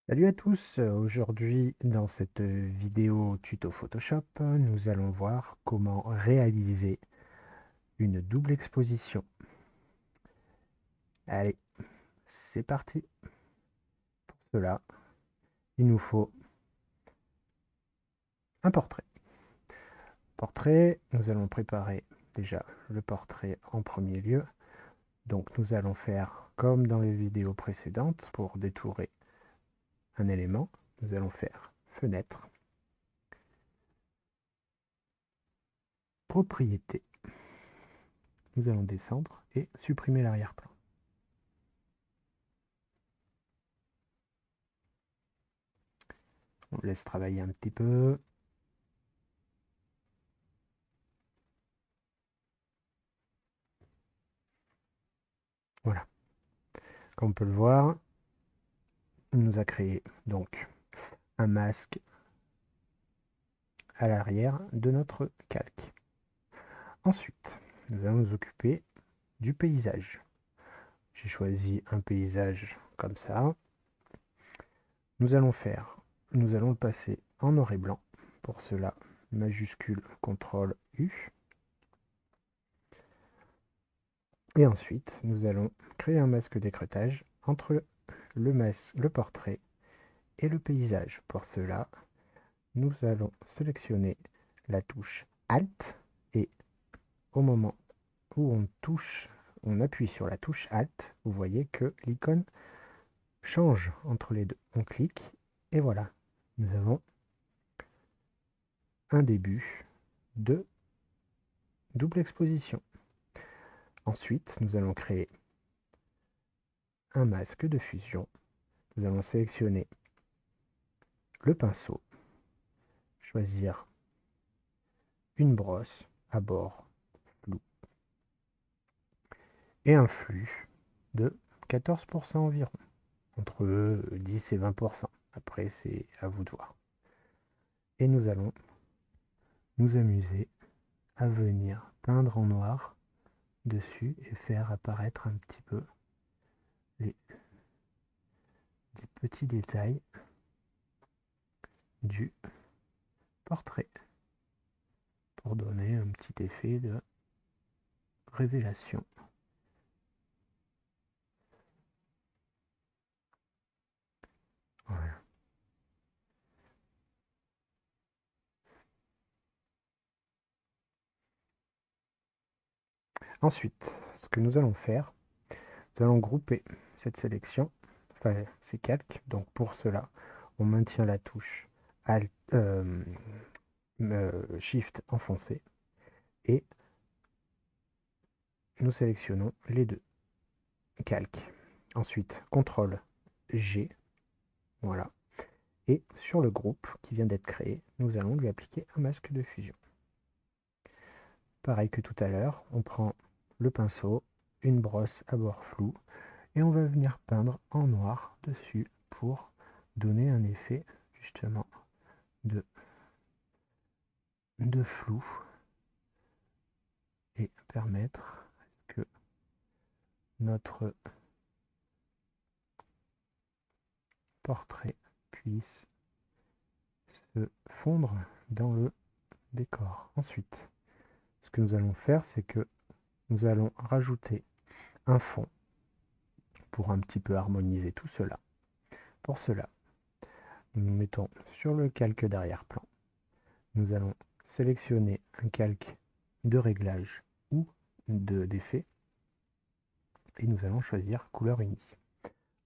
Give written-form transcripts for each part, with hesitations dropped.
Salut à tous, aujourd'hui dans cette vidéo tuto Photoshop, nous allons voir comment réaliser une double exposition. Allez, c'est parti. Pour cela, il nous faut un portrait. Portrait, nous allons préparer déjà le portrait en premier lieu. Donc nous allons faire comme dans les vidéos précédentes pour détourer un élément. Nous allons faire fenêtre, propriété. Nous allons descendre et supprimer l'arrière-plan. On laisse travailler un petit peu. Voilà. Comme on peut le voir, il nous a créé donc un masque à l'arrière de notre calque. Ensuite, nous allons nous occuper du paysage. J'ai choisi un paysage comme ça. Nous allons le passer en noir et blanc. Pour cela, majuscule CTRL U. Et ensuite, nous allons créer un masque d'écrêtage entre le portrait et le paysage. Pour cela, nous allons sélectionner la touche Alt et au moment où on appuie sur la touche Alt, vous voyez que l'icône change entre les deux. On clique et voilà, nous avons un début de double exposition. Ensuite, nous allons créer un masque de fusion. Nous allons sélectionner le pinceau, choisir une brosse à bord flou et un flux de 14% environ, entre 10 et 20%. Après, c'est à vous de voir. Et nous allons nous amuser à venir peindre en noir dessus et faire apparaître un petit peu des petits détails du portrait pour donner un petit effet de révélation. Voilà. Ensuite, ce que nous allons faire, nous allons grouper cette sélection, enfin ces calques. Donc pour cela, on maintient la touche Alt, Shift enfoncé et nous sélectionnons les deux calques. Ensuite, CTRL G, voilà. Et sur le groupe qui vient d'être créé, nous allons lui appliquer un masque de fusion. Pareil que tout à l'heure, on prend le pinceau, une brosse à bord flou, et on va venir peindre en noir dessus pour donner un effet justement de flou et permettre à ce que notre portrait puisse se fondre dans le décor. Ensuite, ce que nous allons faire, c'est que nous allons rajouter un fond pour un petit peu harmoniser tout cela. Pour cela, nous nous mettons sur le calque d'arrière-plan. Nous allons sélectionner un calque de réglage ou d'effet et nous allons choisir couleur unie.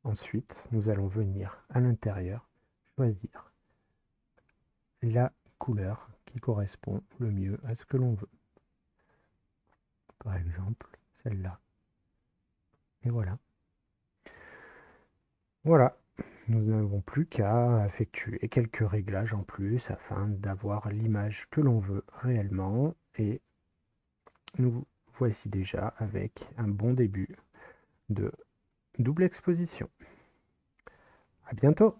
Ensuite, nous allons venir à l'intérieur choisir la couleur qui correspond le mieux à ce que l'on veut. Par exemple, celle-là. Et voilà. Voilà. Nous n'avons plus qu'à effectuer quelques réglages en plus afin d'avoir l'image que l'on veut réellement. Et nous voici déjà avec un bon début de double exposition. À bientôt!